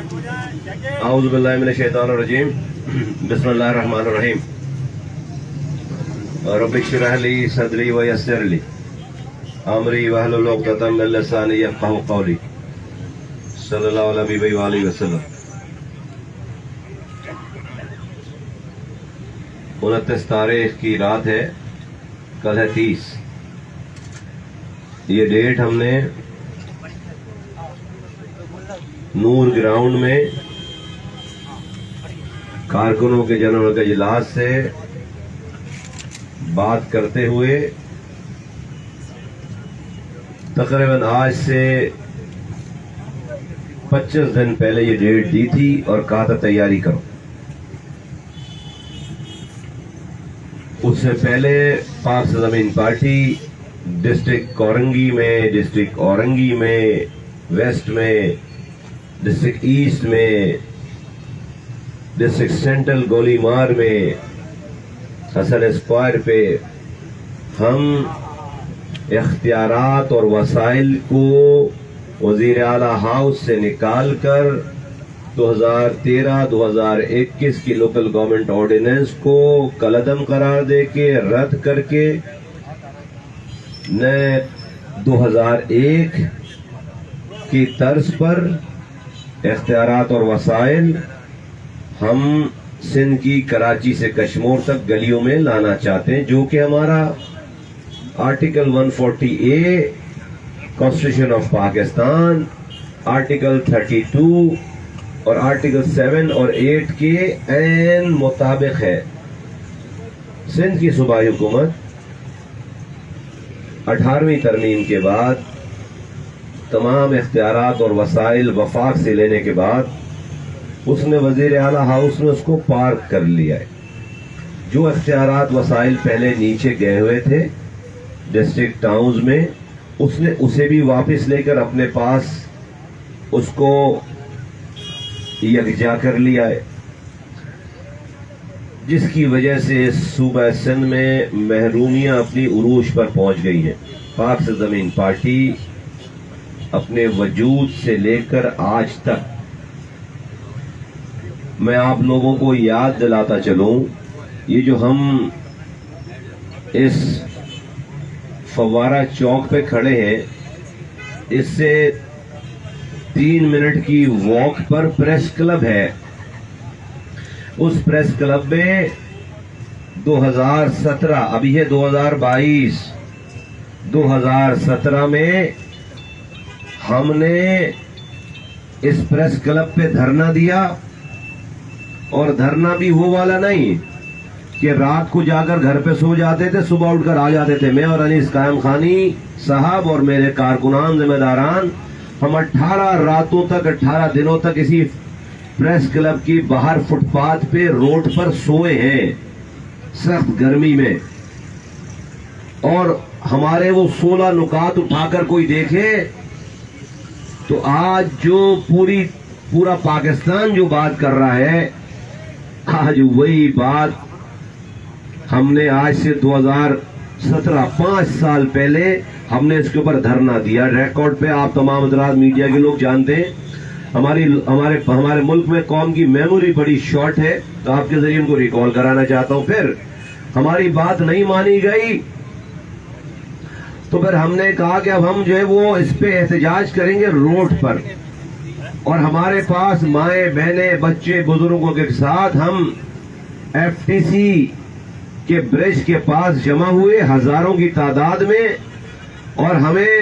اعوذ باللہ من الشیطان الرجیم بسم اللہ الرحمن الرحیم رب اشرح لی صدری ویسر لی امری واحلل عقدۃ من لسانی یفقهوا قولی صلی اللہ علیہ وآلہ وسلم۔ 29 تاریخ کی رات ہے، کل ہے 30۔ یہ ڈیٹ ہم نے نور گراؤنڈ میں کارکنوں کے جنرل کے اجلاس سے بات کرتے ہوئے تقریباً آج سے 25 دن پہلے یہ ڈیٹ دی تھی اور کہا تھا تیاری کرو۔ اس سے پہلے پاک سرزمین پارٹی ڈسٹرکٹ کورنگی میں، ڈسٹرکٹ اورنگی میں، ویسٹ میں، ڈسٹرکٹ ایسٹ میں، ڈسٹرکٹ سینٹرل گولی مار میں، حسن اسکوائر پہ ہم اختیارات اور وسائل کو وزیر اعلیٰ ہاؤس سے نکال کر 2013-2021 کی لوکل گورنمنٹ آرڈیننس کو کالعدم قرار دے کے رد کر کے نئے 2001 کی طرز پر اختیارات اور وسائل ہم سندھ کی کراچی سے کشمور تک گلیوں میں لانا چاہتے ہیں، جو کہ ہمارا article 140A constitution of Pakistan, article 32 اور آرٹیکل 7 اور 8 کے عین مطابق ہے۔ سندھ کی صوبائی حکومت 18ویں ترمیم کے بعد تمام اختیارات اور وسائل وفاق سے لینے کے بعد اس نے وزیر اعلیٰ ہاؤس میں اس کو پارک کر لیا ہے۔ جو اختیارات وسائل پہلے نیچے گئے ہوئے تھے ڈسٹرکٹ ٹاؤنز میں، اس نے اسے بھی واپس لے کر اپنے پاس اس کو یکجا کر لیا ہے، جس کی وجہ سے صوبہ سندھ میں محرومیاں اپنی عروج پر پہنچ گئی ہیں۔ پاک سرزمین پارٹی اپنے وجود سے لے کر آج تک، میں آپ لوگوں کو یاد دلاتا چلوں، یہ جو ہم اس فوارہ چوک پہ کھڑے ہیں، اس سے 3 منٹ کی واک پر پریس کلب ہے۔ اس پریس کلب میں 2017، ابھی ہے 2017 میں ہم نے اس پریس کلب پہ دھرنا دیا، اور دھرنا بھی وہ والا نہیں کہ رات کو جا کر گھر پہ سو جاتے تھے، صبح اٹھ کر آ جاتے تھے۔ میں اور انیس قائم خانی صاحب اور میرے کارکنان ذمہ داران، ہم 18 راتوں تک، 18 دنوں تک اسی پریس کلب کی باہر فٹ پاتھ پہ روڈ پر سوئے ہیں سخت گرمی میں۔ اور ہمارے وہ 16 نکات اٹھا کر کوئی دیکھے تو آج جو پورا پاکستان جو بات کر رہا ہے، آج وہی بات ہم نے آج سے 2017، 5 سال پہلے ہم نے اس کے اوپر دھرنا دیا۔ ریکارڈ پہ آپ تمام حضرات میڈیا کے لوگ جانتے ہیں، ہمارے ملک میں قوم کی میموری بڑی شارٹ ہے، تو آپ کے ذریعے ان کو ریکال کرانا چاہتا ہوں۔ پھر ہماری بات نہیں مانی گئی تو پھر ہم نے کہا کہ اب ہم جو ہے وہ اس پہ احتجاج کریں گے روڈ پر، اور ہمارے پاس مائیں بہنیں بچے بزرگوں کے ساتھ ہم FTC کے برج کے پاس جمع ہوئے ہزاروں کی تعداد میں، اور ہمیں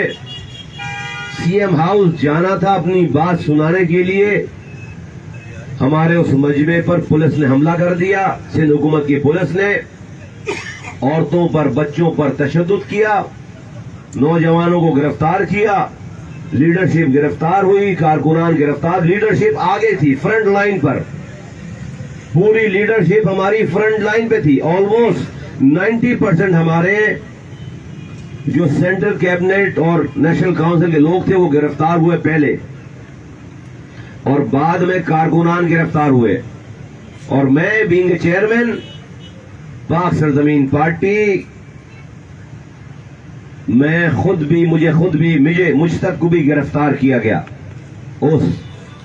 CM ہاؤس جانا تھا اپنی بات سنانے کے لیے۔ ہمارے اس مجمع پر پولیس نے حملہ کر دیا، سندھ حکومت کی پولیس نے عورتوں پر بچوں پر تشدد کیا، نوجوانوں کو گرفتار کیا، لیڈرشپ گرفتار ہوئی، کارکنان گرفتار۔ لیڈرشپ آگے تھی فرنٹ لائن پر، پوری لیڈرشپ ہماری فرنٹ لائن پہ تھی۔ آلموسٹ 90% ہمارے جو سینٹرل کیبنٹ اور نیشنل کاؤنسل کے لوگ تھے وہ گرفتار ہوئے پہلے، اور بعد میں کارکنان گرفتار ہوئے۔ اور میں بینگ چیئرمین پاک سرزمین پارٹی، مجھ تک کو بھی گرفتار کیا گیا اس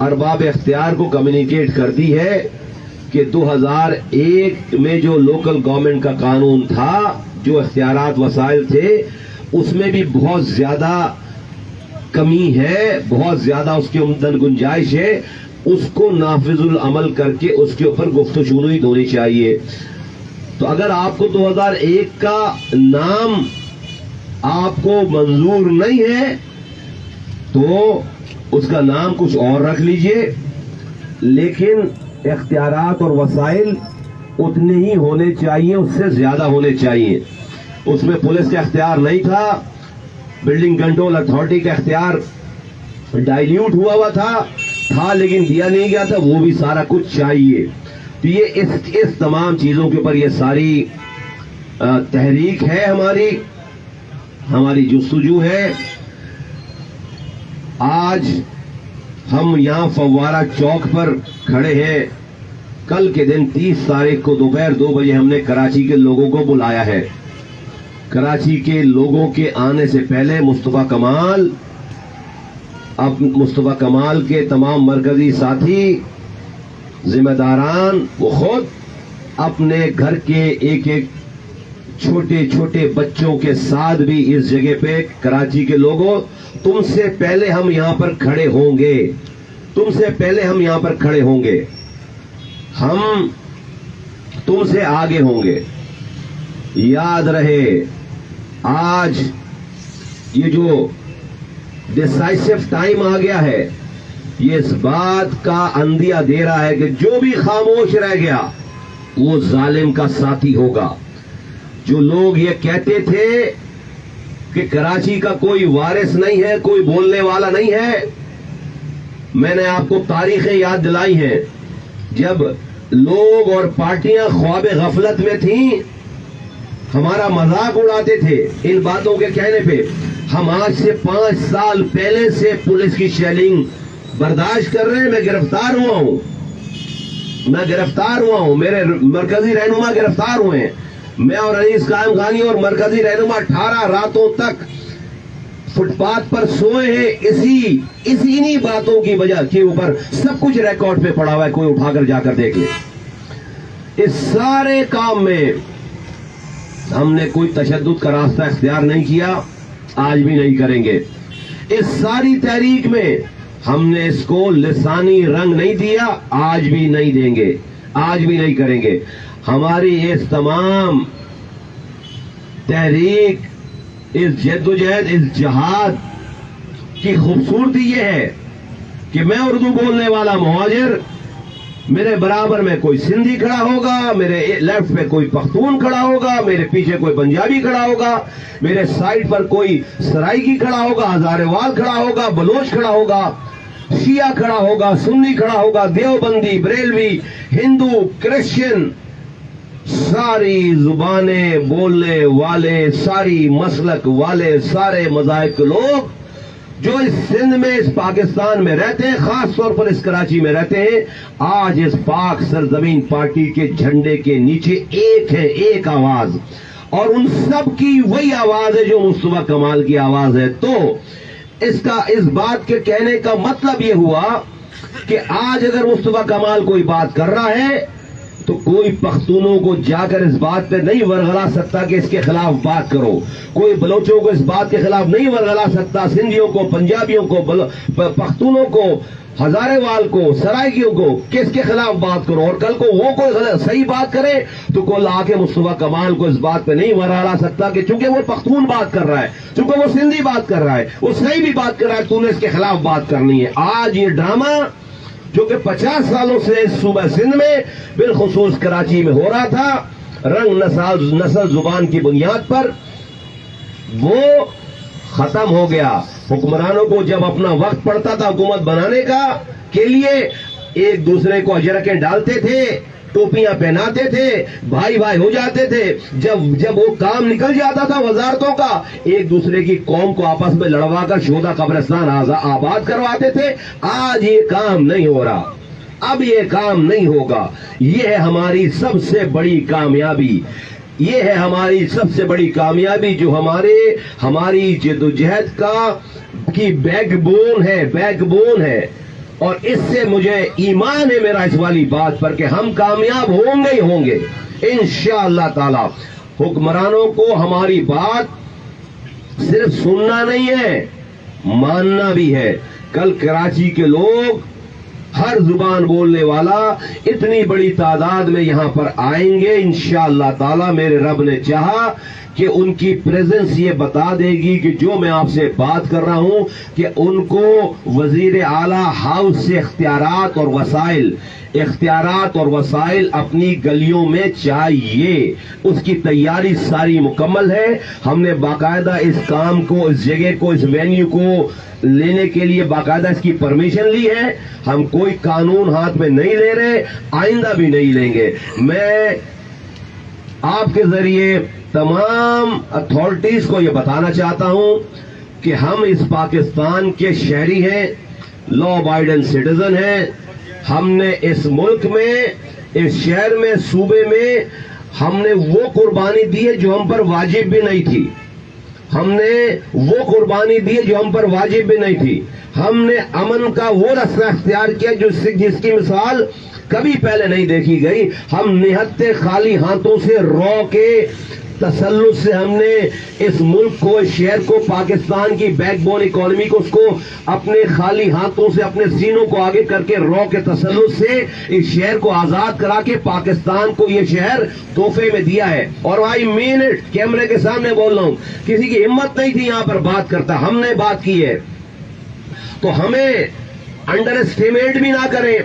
ارباب اختیار کو کمیونیکیٹ کر دی ہے کہ 2001 میں جو لوکل گورنمنٹ کا قانون تھا، جو اختیارات وسائل تھے، اس میں بھی بہت زیادہ کمی ہے، بہت زیادہ اس کی عمدن گنجائش ہے. اس کو نافذ العمل کر کے اس کے اوپر گفت و شنید ہونی چاہیے. تو اگر آپ کو 2001 کا نام آپ کو منظور نہیں ہے تو اس کا نام کچھ اور رکھ لیجئے، لیکن اختیارات اور وسائل اتنے ہی ہونے چاہیے، اس سے زیادہ ہونے چاہیے. اس میں پولیس کا اختیار نہیں تھا، بلڈنگ کنٹرول اتھارٹی کا اختیار ڈائلیوٹ ہوا تھا لیکن دیا نہیں گیا تھا، وہ بھی سارا کچھ چاہیے. تو یہ اس تمام چیزوں کے اوپر یہ ساری تحریک ہے، ہماری جستجو ہے. آج ہم یہاں فوارہ چوک پر کھڑے ہیں. کل کے دن 30 تاریخ کو دوپہر 2 بجے ہم نے کراچی کے لوگوں کو بلایا ہے. کراچی کے لوگوں کے آنے سے پہلے مصطفیٰ کمال کے تمام مرکزی ساتھی ذمہ داران، وہ خود اپنے گھر کے ایک ایک چھوٹے چھوٹے بچوں کے ساتھ بھی اس جگہ پہ، کراچی کے لوگوں، تم سے پہلے ہم یہاں پر کھڑے ہوں گے، ہم تم سے آگے ہوں گے. یاد رہے، آج یہ جو ڈیسائسو ٹائم آ گیا ہے، یہ اس بات کا اندیہ دے رہا ہے کہ جو بھی خاموش رہ گیا وہ ظالم کا ساتھی ہوگا. جو لوگ یہ کہتے تھے کہ کراچی کا کوئی وارث نہیں ہے، کوئی بولنے والا نہیں ہے، میں نے آپ کو تاریخیں یاد دلائی ہیں. جب لوگ اور پارٹیاں خواب غفلت میں تھیں، ہمارا مذاق اڑاتے تھے ان باتوں کے کہنے پہ. ہم آج سے 5 سال پہلے سے پولیس کی شیلنگ برداشت کر رہے ہیں. میں گرفتار ہوا ہوں، میرے مرکزی رہنما گرفتار ہوئے ہیں. میں اور انیس قائم خانی اور مرکزی رہنما 18 راتوں تک فٹ پاتھ پر سوئے ہیں اسی باتوں کی وجہ کے اوپر. سب کچھ ریکارڈ پہ پڑا ہوا ہے، کوئی اٹھا کر جا کر دیکھ لے. اس سارے کام میں ہم نے کوئی تشدد کا راستہ اختیار نہیں کیا، آج بھی نہیں کریں گے. اس ساری تحریک میں ہم نے اس کو لسانی رنگ نہیں دیا، آج بھی نہیں دیں گے، آج بھی نہیں کریں گے. ہماری اس تمام تحریک، اس جدوجہد، اس جہاد کی خوبصورتی یہ ہے کہ میں اردو بولنے والا مہاجر، میرے برابر میں کوئی سندھی کھڑا ہوگا، میرے لیفٹ پہ کوئی پختون کھڑا ہوگا، میرے پیچھے کوئی پنجابی کھڑا ہوگا، میرے سائڈ پر کوئی سرائکی کھڑا ہوگا، ہزارے وال کھڑا ہوگا، بلوچ کھڑا ہوگا، شیعہ کھڑا ہوگا، سنی کھڑا ہوگا، دیوبندی، بریلوی، ہندو، کرسچن، ساری زبانیں بولنے والے، ساری مسلک والے، سارے مذاہب کے لوگ جو اس سندھ میں، اس پاکستان میں رہتے ہیں، خاص طور پر اس کراچی میں رہتے ہیں، آج اس پاک سرزمین پارٹی کے جھنڈے کے نیچے ایک ہے، ایک آواز، اور ان سب کی وہی آواز ہے جو مصطفیٰ کمال کی آواز ہے. تو اس بات کے کہنے کا مطلب یہ ہوا کہ آج اگر مصطفیٰ کمال کوئی بات کر رہا ہے تو کوئی پختونوں کو جا کر اس بات پہ نہیں ورغلا سکتا کہ اس کے خلاف بات کرو. کوئی بلوچوں کو اس بات کے خلاف نہیں ورغلا سکتا، سندھیوں کو، پنجابیوں کو، پختونوں کو، ہزارے وال کو، سرائکیوں کو، کس کے خلاف بات کرو. اور کل کو وہ کوئی صحیح بات کرے تو کل آ کے مصطفیٰ کمال کو اس بات پہ نہیں ورغلا سکتا کہ چونکہ وہ پختون بات کر رہا ہے، چونکہ وہ سندھی بات کر رہا ہے، وہ صحیح بھی بات کر رہا ہے، تو نے اس کے خلاف بات کرنی ہے. آج یہ ڈرامہ جو کہ 50 سالوں سے صوبہ سندھ میں، بالخصوص کراچی میں ہو رہا تھا، رنگ نسل زبان کی بنیاد پر، وہ ختم ہو گیا. حکمرانوں کو جب اپنا وقت پڑتا تھا حکومت بنانے کا کے لیے، ایک دوسرے کو اجرکیں ڈالتے تھے، ٹوپیاں پہناتے تھے، بھائی بھائی ہو جاتے تھے. جب وہ کام نکل جاتا تھا وزارتوں کا، ایک دوسرے کی قوم کو آپس میں لڑوا کر شہداء قبرستان آباد کرواتے تھے. آج یہ کام نہیں ہو رہا، اب یہ کام نہیں ہوگا. یہ ہے ہماری سب سے بڑی کامیابی، یہ ہے ہماری سب سے بڑی کامیابی جو ہماری جدوجہد کی بیک بون ہے. اور اس سے مجھے ایمان ہے میرا اس والی بات پر کہ ہم کامیاب ہوں گے ہی ہوں گے انشاءاللہ تعالی. حکمرانوں کو ہماری بات صرف سننا نہیں ہے، ماننا بھی ہے. کل کراچی کے لوگ، ہر زبان بولنے والا اتنی بڑی تعداد میں یہاں پر آئیں گے انشاءاللہ تعالی. میرے رب نے چاہا کہ ان کی پریزنس یہ بتا دے گی کہ جو میں آپ سے بات کر رہا ہوں کہ ان کو وزیر اعلی ہاؤس سے اختیارات اور وسائل اپنی گلیوں میں چاہیے. اس کی تیاری ساری مکمل ہے. ہم نے باقاعدہ اس کام کو، اس جگہ کو، اس وینیو کو لینے کے لیے باقاعدہ اس کی پرمیشن لی ہے. ہم کوئی قانون ہاتھ میں نہیں لے رہے، آئندہ بھی نہیں لیں گے. میں آپ کے ذریعے تمام اتھارٹیز کو یہ بتانا چاہتا ہوں کہ ہم اس پاکستان کے شہری ہیں، لا ابائڈنگ سٹیزن ہیں. ہم نے اس ملک میں، اس شہر میں، صوبے میں ہم نے وہ قربانی دی ہے جو ہم پر واجب بھی نہیں تھی. ہم نے وہ قربانی دی جو ہم پر واجب بھی نہیں تھی. ہم نے امن کا وہ رستہ اختیار کیا جس کی مثال کبھی پہلے نہیں دیکھی گئی. ہم نہتے خالی ہاتھوں سے رو کے تسلط سے ہم نے اس ملک کو، اس شہر کو، پاکستان کی بیک بون اکانومی کو، اس کو اپنے خالی ہاتھوں سے، اپنے سینوں کو آگے کر کے رو کے تسلط سے اس شہر کو آزاد کرا کے پاکستان کو یہ شہر تحفے میں دیا ہے. اور آئی مین اٹ، کیمرے کے سامنے بول رہا ہوں. کسی کی ہمت نہیں تھی یہاں پر بات کرتا، ہم نے بات کی ہے. تو ہمیں انڈر اسٹیمیٹ بھی نہ کریں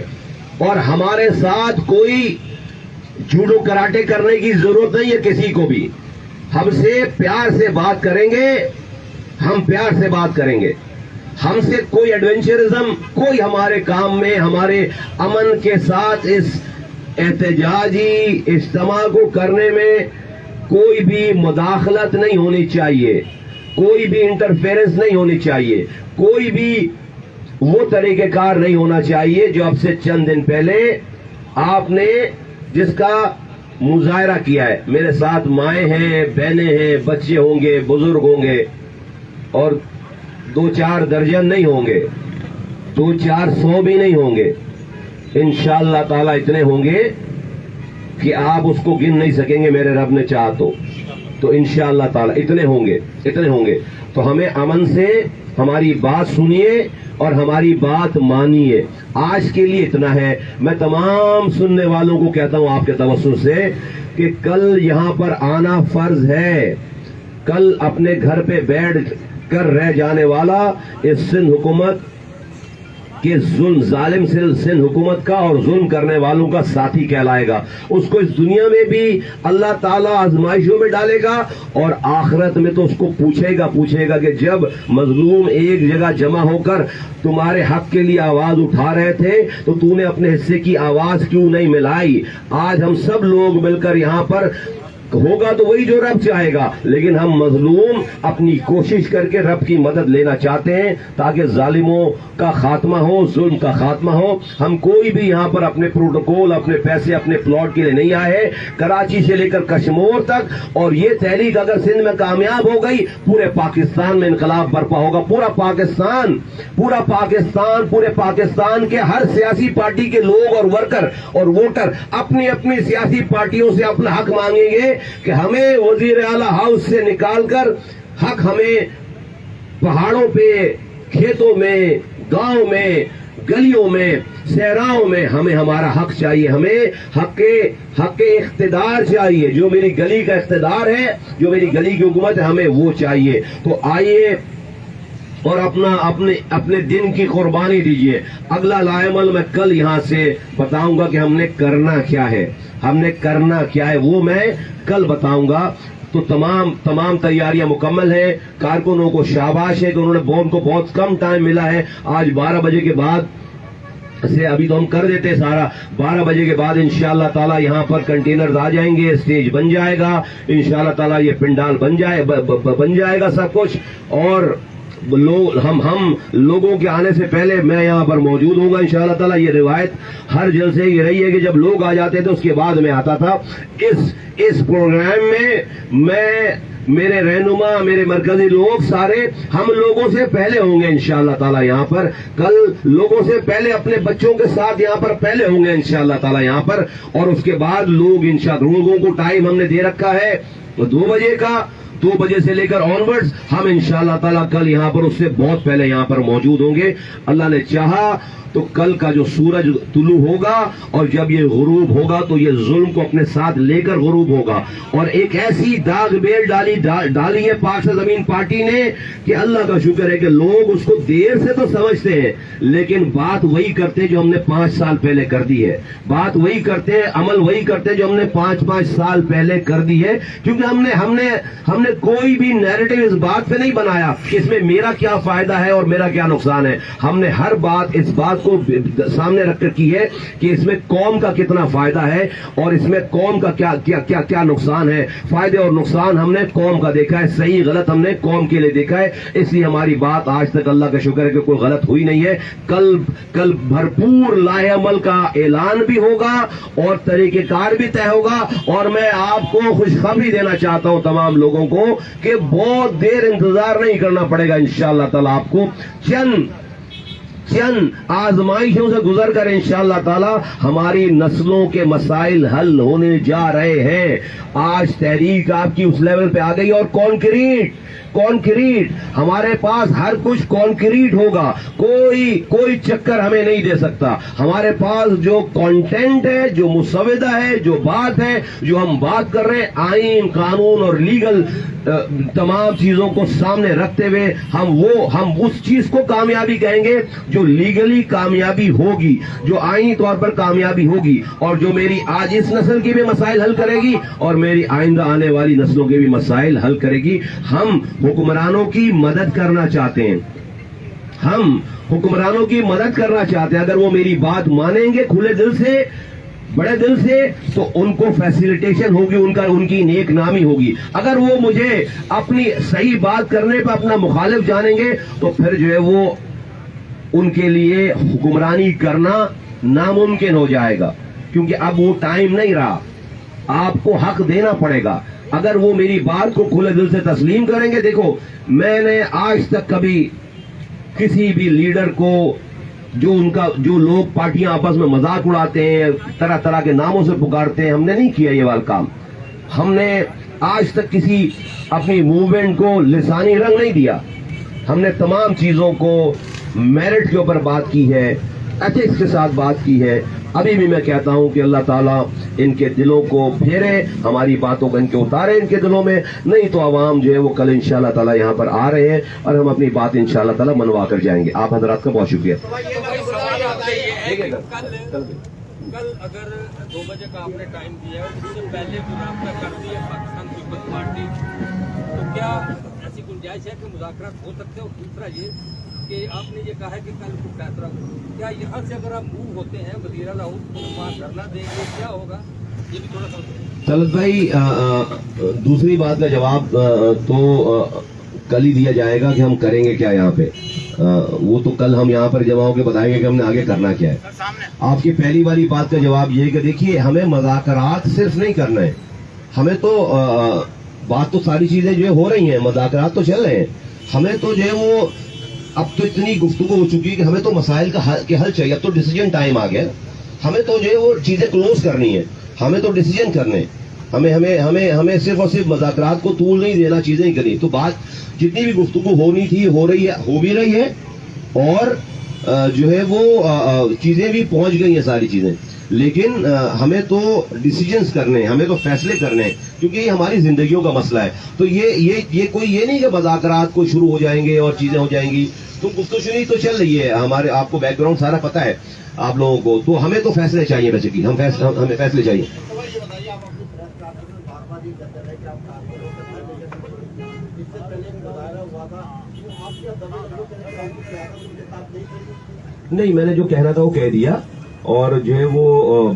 اور ہمارے ساتھ کوئی جوڈو کراٹے کرنے کی ضرورت نہیں ہے کسی کو بھی. ہم سے پیار سے بات کریں گے، ہم پیار سے بات کریں گے. ہم سے کوئی ایڈونچرزم، کوئی ہمارے کام میں، ہمارے امن کے ساتھ اس احتجاجی اجتماع کو کرنے میں کوئی بھی مداخلت نہیں ہونی چاہیے، کوئی بھی انٹرفیرنس نہیں ہونی چاہیے، کوئی بھی وہ طریقہ کار نہیں ہونا چاہیے جو اب سے چند دن پہلے آپ نے جس کا مظاہرہ کیا ہے. میرے ساتھ مائیں ہیں، بہنیں ہیں، بچے ہوں گے، بزرگ ہوں گے، اور 2-4 درجن نہیں ہوں گے، 200-400 بھی نہیں ہوں گے. انشاءاللہ تعالی اتنے ہوں گے کہ آپ اس کو گن نہیں سکیں گے میرے رب نے چاہا تو انشاءاللہ تعالی اتنے ہوں گے. تو ہمیں امن سے ہماری بات سنیے اور ہماری بات مانیے. آج کے لیے اتنا ہے. میں تمام سننے والوں کو کہتا ہوں آپ کے توسط سے کہ کل یہاں پر آنا فرض ہے. کل اپنے گھر پہ بیٹھ کر رہ جانے والا اس سندھ حکومت کہ ظالم سندھ حکومت کا اور ظلم کرنے والوں کا ساتھی کہلائے گا. اس کو اس دنیا میں بھی اللہ تعالیٰ آزمائشوں میں ڈالے گا اور آخرت میں تو اس کو پوچھے گا کہ جب مظلوم ایک جگہ جمع ہو کر تمہارے حق کے لیے آواز اٹھا رہے تھے تو تو نے اپنے حصے کی آواز کیوں نہیں ملائی. آج ہم سب لوگ مل کر یہاں پر ہوگا تو وہی جو رب چاہے گا، لیکن ہم مظلوم اپنی کوشش کر کے رب کی مدد لینا چاہتے ہیں تاکہ ظالموں کا خاتمہ ہو، ظلم کا خاتمہ ہو. ہم کوئی بھی یہاں پر اپنے پروٹوکول، اپنے پیسے، اپنے پلاٹ کے لیے نہیں آئے. کراچی سے لے کر کشمور تک، اور یہ تحریک اگر سندھ میں کامیاب ہو گئی پورے پاکستان میں انقلاب برپا ہوگا. پورا پاکستان، پورے پاکستان کے ہر سیاسی پارٹی کے لوگ اور ورکر اور ووٹر اپنی اپنی سیاسی پارٹیوں سے اپنا حق مانگیں گے کہ ہمیں وزیر اعلی ہاؤس سے نکال کر حق ہمیں پہاڑوں پہ، کھیتوں میں، گاؤں میں، گلیوں میں، صحراؤں میں ہمیں ہمارا حق چاہیے. ہمیں حق اقتدار چاہیے. جو میری گلی کا اقتدار ہے، جو میری گلی کی حکومت ہے، ہمیں وہ چاہیے. تو آئیے اور اپنے دن کی قربانی دیجیے. اگلا لائمل میں کل یہاں سے بتاؤں گا کہ ہم نے کرنا کیا ہے، وہ میں کل بتاؤں گا. تو تمام تیاریاں مکمل ہیں. کارکنوں کو شاباش ہے کہ انہوں نے کو بہت کم ٹائم ملا ہے. آج 12 بجے کے بعد سے ابھی تو ہم کر دیتے سارا. 12 بجے کے بعد انشاءاللہ تعالی یہاں پر کنٹینرز آ جائیں گے، اسٹیج بن جائے گا انشاءاللہ تعالی، یہ پنڈال بن جائے گا سب کچھ. اور ہم لوگوں کے آنے سے پہلے میں یہاں پر موجود ہوں گا انشاءاللہ تعالی. یہ روایت ہر جلسے کی رہی ہے کہ جب لوگ آ جاتے تھے اس کے بعد میں آتا تھا. اس پروگرام میں میرے رہنما میرے مرکزی لوگ سارے ہم لوگوں سے پہلے ہوں گے انشاءاللہ تعالی یہاں پر, کل لوگوں سے پہلے اپنے بچوں کے ساتھ یہاں پر پہلے ہوں گے انشاءاللہ تعالی یہاں پر, اور اس کے بعد لوگ انشاءاللہ لوگوں کو ٹائم ہم نے دے رکھا ہے 2 بجے کا, 2 بجے سے لے کر آنورڈز ہم انشاءاللہ تعالیٰ کل یہاں پر اس سے بہت پہلے یہاں پر موجود ہوں گے. اللہ نے چاہا تو کل کا جو سورج طلوع ہوگا اور جب یہ غروب ہوگا تو یہ ظلم کو اپنے ساتھ لے کر غروب ہوگا, اور ایک ایسی داغ بیل ڈالی ہے پاک سے زمین پارٹی نے کہ اللہ کا شکر ہے کہ لوگ اس کو دیر سے تو سمجھتے ہیں لیکن بات وہی کرتے ہیں جو ہم نے 5 سال پہلے کر دی ہے, بات وہی کرتے ہیں, عمل وہی کرتے ہیں جو ہم نے 5 سال پہلے کر دی ہے, کیونکہ ہم نے کوئی بھی نیریٹو اس بات پہ نہیں بنایا کہ اس میں میرا کیا فائدہ ہے اور میرا کیا نقصان ہے. ہم نے ہر بات اس بات کو سامنے رکھ کر کی ہے کہ اس میں قوم کا کتنا فائدہ ہے اور اس میں قوم کا کیا نقصان ہے. فائدے اور نقصان ہم نے قوم کا دیکھا ہے, صحیح غلط ہم نے قوم کے لیے دیکھا ہے, اس لیے ہماری بات آج تک اللہ کا شکر ہے کہ کوئی غلط ہوئی نہیں ہے. کل بھرپور لائحہ عمل کا اعلان بھی ہوگا اور طریقہ کار بھی طے ہوگا, اور میں آپ کو خوشخبری دینا چاہتا ہوں تمام لوگوں کو کہ بہت دیر انتظار نہیں کرنا پڑے گا انشاءاللہ تعالیٰ. آپ کو چند آزمائشوں سے گزر کر انشاءاللہ تعالی ہماری نسلوں کے مسائل حل ہونے جا رہے ہیں. آج تحریک آپ کی اس لیول پہ آ گئی, اور کانکریٹ ہمارے پاس ہر کچھ کانکریٹ ہوگا, کوئی چکر ہمیں نہیں دے سکتا. ہمارے پاس جو کانٹینٹ ہے, جو مسودہ ہے, جو بات ہے, جو ہم بات کر رہے ہیں, آئین قانون اور لیگل تمام چیزوں کو سامنے رکھتے ہوئے ہم اس چیز کو کامیابی کہیں گے جو لیگلی کامیابی ہوگی, جو آئینی طور پر کامیابی ہوگی, اور جو میری آج اس نسل کی بھی مسائل حل کرے گی اور میری آئندہ آنے والی نسلوں کے بھی مسائل حل کرے گی. ہم حکمرانوں کی مدد کرنا چاہتے ہیں, اگر وہ میری بات مانیں گے کھلے دل سے, بڑے دل سے, تو ان کو فیسیلیٹیشن ہوگی, ان کی نیک نامی ہوگی. اگر وہ مجھے اپنی صحیح بات کرنے پہ اپنا مخالف جانیں گے تو پھر جو ہے وہ ان کے لیے حکمرانی کرنا ناممکن ہو جائے گا, کیونکہ اب وہ ٹائم نہیں رہا. آپ کو حق دینا پڑے گا اگر وہ میری بات کو کھلے دل سے تسلیم کریں گے. دیکھو, میں نے آج تک کبھی کسی بھی لیڈر کو جو لوگ پارٹیاں آپس میں مذاق اڑاتے ہیں, طرح طرح کے ناموں سے پکارتے ہیں, ہم نے نہیں کیا یہ والا کام. ہم نے آج تک کسی اپنی موومنٹ کو لسانی رنگ نہیں دیا. ہم نے تمام چیزوں کو میرٹ کے اوپر بات کی ہے, ایتھکس کے ساتھ بات کی ہے. ابھی بھی میں کہتا ہوں کہ اللہ تعالیٰ ان کے دلوں کو پھیرے, ہماری باتوں کو ان کے اتارے ان کے دلوں میں, نہیں تو عوام جو ہے وہ کل انشاءاللہ تعالیٰ یہاں پر آ رہے ہیں اور ہم اپنی بات انشاءاللہ تعالیٰ منوا کر جائیں گے. آپ حضرات کا بہت شکریہ. کل اگر 2 بجے کا آپ نے ٹائم دیا ہے, اس سے پہلے بھی رابطہ کر دیا پاکستان پیپلز پارٹی, تو کیا ایسی گنجائش ہے کہ مذاکرات ہو سکتے ہیں؟ اور دوسرا یہ کہ آپ نے یہ کہا ہے کہ کل کو فیصلہ ہو, کیا یہاں سے اگر آپ موو ہوتے ہیں وزیر اعلیٰ کو وہاں دھرنا دیں گے, کیا ہوگا یہ بھی تھوڑا سا. طلعت بھائی, دوسری بات کا جواب تو کل ہی دیا جائے گا کہ ہم کریں گے کیا یہاں پہ. وہ تو کل ہم یہاں پر جمع ہو کے بتائیں گے کہ ہم نے آگے کرنا کیا ہے. آپ کی پہلی والی بات کا جواب یہ ہے کہ دیکھیے, ہمیں مذاکرات صرف نہیں کرنا ہے, ہمیں تو بات تو ساری چیزیں جو ہے ہو رہی ہیں, مذاکرات تو چل رہے ہیں. ہمیں تو جو ہے وہ اب تو اتنی گفتگو ہو چکی ہے کہ ہمیں تو مسائل کا حل چاہیے. اب تو ڈیسیجن ٹائم آ گیا, ہمیں تو جو ہے وہ چیزیں کلوز کرنی ہے, ہمیں تو ڈیسیجن کرنے, ہمیں صرف اور صرف مذاکرات کو طول نہیں دینا, چیزیں ہی کرنی. تو بات جتنی بھی گفتگو ہونی تھی ہو رہی ہے, ہو بھی رہی ہے, اور جو ہے وہ چیزیں بھی پہنچ گئی ہیں ساری چیزیں. لیکن ہمیں تو ڈیسیجنز کرنے, ہمیں تو فیصلے کرنے, کیونکہ یہ ہماری زندگیوں کا مسئلہ ہے. تو یہ کوئی یہ نہیں کہ مذاکرات کو شروع ہو جائیں گے اور چیزیں ہو جائیں گی. تو گفتگو تو چل رہی ہے, ہمارے آپ کو بیک گراؤنڈ سارا پتا ہے آپ لوگوں کو. تو ہمیں تو فیصلے چاہیے, بیسیکلی ہمیں فیصلے چاہیے. نہیں, میں نے جو کہنا تھا وہ کہہ دیا, اور جو ہے وہ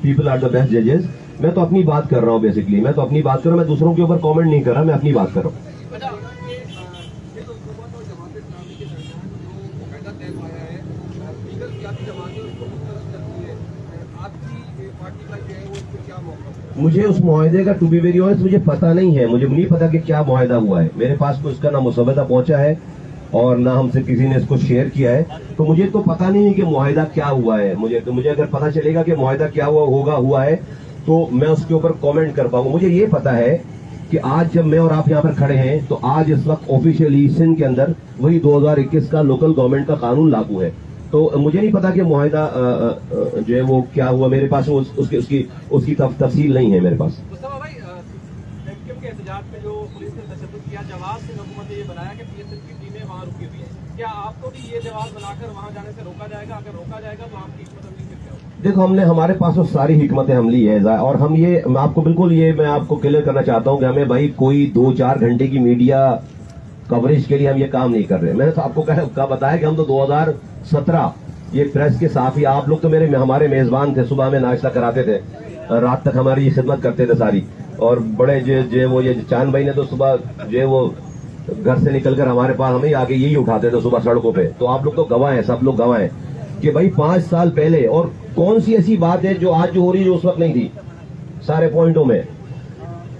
پیپل آر دا بیسٹ ججز. میں تو اپنی بات کر رہا ہوں, بیسکلی میں تو اپنی بات کر رہا ہوں, میں دوسروں کے اوپر کامنٹ نہیں کر رہا, میں اپنی بات کر رہا ہوں. آپ کی پارٹی کا جو ہے وہ مجھے اس معاہدے کا ٹو بی ویری آنیسٹ مجھے پتا نہیں ہے، مجھے نہیں پتا کہ کیا معاہدہ ہوا ہے، میرے پاس کو اس کا نہ مسودہ پہنچا ہے اور نہ ہم سے کسی نے اس کو شیئر کیا ہے، تو مجھے تو پتا نہیں ہے کہ معاہدہ کیا ہوا ہے. مجھے اگر پتا چلے گا کہ معاہدہ کیا ہوا ہے تو میں اس کے اوپر کامنٹ کر پاؤں گا. مجھے یہ پتا ہے کہ آج جب میں اور آپ یہاں پر کھڑے ہیں تو آج اس وقت آفیشیلی سندھ کے اندر وہی 2021 کا لوکل گورنمنٹ کا قانون لاگو ہے. تو مجھے نہیں پتا کہ معاہدہ جو ہے وہ کیا ہوا، میرے پاس اس کی تفصیل نہیں ہے میرے پاس. مصطفیٰ بھائی، MKM کے احتجاج میں جو پولیس نے تشدد کیا، جواز سے حکومت نے یہ بنایا کہ PSL کی ٹیمیں وہاں رکی ہوئی ہیں، کیا آپ کو بھی یہ جواز بنا کر وہاں جانے سے روکا جائے گا؟ اگر روکا جائے گا تو آپ کی حکمت عملی پھر کیا ہوگی؟ دیکھو، ہمارے پاس وہ ساری حکمت عملی ہے اور ہم میں آپ کو بالکل میں آپ کو کلیئر کرنا چاہتا ہوں کہ ہمیں بھائی کوئی 2-4 گھنٹے کی میڈیا کوریج کے لیے ہم یہ کام نہیں کر رہے. میں نے تو آپ کو بتایا کہ ہم تو 2017 یہ پریس کے صحافی، آپ لوگ تو ہمارے میزبان تھے، صبح میں ناشتہ کراتے تھے، رات تک ہماری یہ خدمت کرتے تھے ساری. اور بڑے وہ چاند بھائی نے تو صبح وہ گھر سے نکل کر ہمارے پاس ہمیں آگے یہی اٹھاتے تھے صبح سڑکوں پہ. تو آپ لوگ تو گواہ ہیں، سب لوگ گواہ ہیں کہ بھائی 5 سال پہلے، اور کون سی ایسی بات ہے جو آج جو ہو رہی ہے جو اس وقت نہیں تھی سارے پوائنٹوں میں.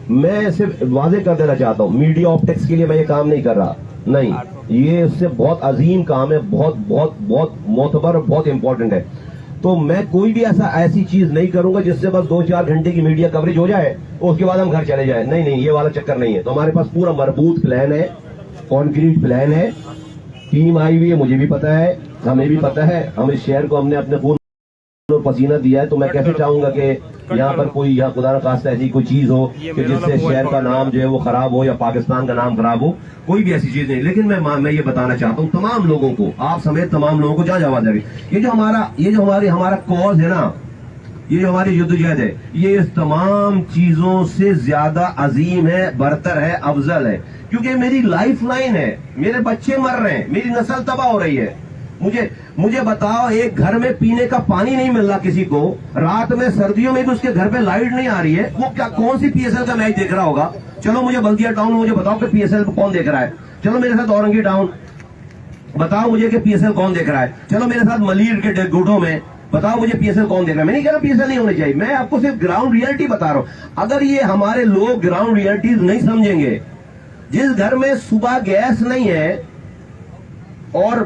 میں صرف واضح کر دینا چاہتا ہوں، میڈیا آپٹکس کے لیے میں یہ کام نہیں کر رہا، نہیں، یہ اس سے بہت عظیم کام ہے، بہت بہت بہت معتبر اور بہت امپورٹنٹ ہے. تو میں کوئی بھی ایسی چیز نہیں کروں گا جس سے بس 2-4 گھنٹے کی میڈیا کوریج ہو جائے اور اس کے بعد ہم گھر چلے جائیں. نہیں، یہ والا چکر نہیں ہے. تو ہمارے پاس پورا مربوط پلان ہے، کانکریٹ پلان ہے، ٹیم آئی ہوئی ہے، مجھے بھی پتا ہے، ہمیں بھی پتا ہے، ہم اس شہر کو ہم نے اپنے خون اور پسینہ دیا ہے. تو میں کیسے چاہوں گا کہ یہاں پر کوئی خدا نخواستہ ایسی کوئی چیز ہو کہ جس سے شہر کا نام جو ہے وہ خراب ہو یا پاکستان کا نام خراب ہو. کوئی بھی ایسی چیز نہیں. لیکن میں یہ بتانا چاہتا ہوں تمام لوگوں کو، آپ سمیت تمام لوگوں کو، جہاں جواب دے، یہ جو ہمارا کاز ہے نا، یہ جو ہماری جدوجہد ہے، یہ اس تمام چیزوں سے زیادہ عظیم ہے، برتر ہے، افضل ہے. کیونکہ میری لائف لائن ہے، میرے بچے مر رہے ہیں، میری نسل تباہ ہو رہی ہے. مجھے بتاؤ، ایک گھر میں پینے کا پانی نہیں مل رہا کسی کو، رات میں سردیوں میں بھی اس کے گھر پہ لائٹ نہیں آ رہی ہے، وہ کون سی PSL کا میچ دیکھ رہا ہوگا؟ چلو مجھے بلدیہ ٹاؤن میں مجھے بتاؤ کہ PSL کون دیکھ رہا ہے. چلو میرے ساتھ اورنگی ٹاؤن بتاؤ مجھے کہ PSL کون دیکھ رہا ہے. چلو میرے ساتھ ملیر کے گوٹوں میں بتاؤ مجھے PSL کون دیکھ رہا ہے. میں نہیں کہہ رہا PSL نہیں ہونی چاہیے، میں آپ کو صرف گراؤنڈ ریئلٹی بتا رہا ہوں. اگر یہ ہمارے لوگ گراؤنڈ ریئلٹیز نہیں سمجھیں گے، جس گھر میں صبح گیس نہیں ہے اور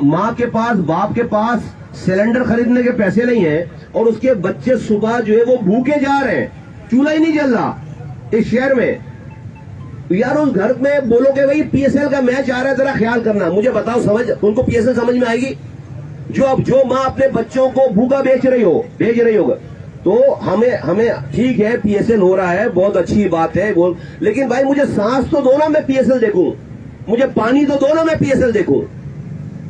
ماں کے پاس، باپ کے پاس سلنڈر خریدنے کے پیسے نہیں ہیں، اور اس کے بچے صبح جو ہے وہ بھوکے جا رہے ہیں، چولہا ہی نہیں جل رہا اس شہر میں، یار اس گھر میں بولو کہ بھائی PSL کا میچ آ رہا ہے، ذرا خیال کرنا. مجھے بتاؤ، ان کو PSL سمجھ میں آئے گی؟ جو ماں اپنے بچوں کو بھوکا بھیج رہی ہوگا. تو ہمیں ٹھیک ہے PSL ہو رہا ہے، بہت اچھی بات ہے، لیکن بھائی مجھے سانس تو دو نا میں PSL دیکھوں، مجھے پانی تو دو نا میں PSL دیکھوں.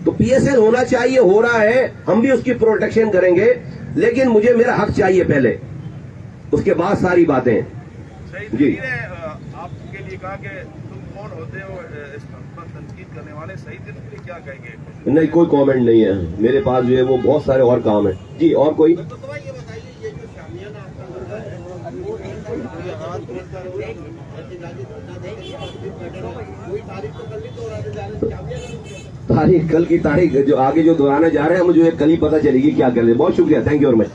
تو PSL ہونا چاہیے، ہو رہا ہے، ہم بھی اس کی پروٹیکشن کریں گے، لیکن مجھے میرا حق چاہیے پہلے، اس کے بعد ساری باتیں. جی، آپ کے لیے کہا کہ تم کون ہوتے ہو اس پر تنقید کرنے والے، صحیح دن کے لیے کیا کہیں گے؟ نہیں، کوئی کامنٹ نہیں ہے میرے پاس، جو ہے وہ بہت سارے اور کام ہیں. جی، اور کوئی؟ تاریخ، کل کی تاریخ جو آگے جو دہرانے جا رہے ہیں، مجھے کل ہی پتہ چلے گی کیا کر رہے ہیں. بہت شکریہ، تھینک یو ویری مچ.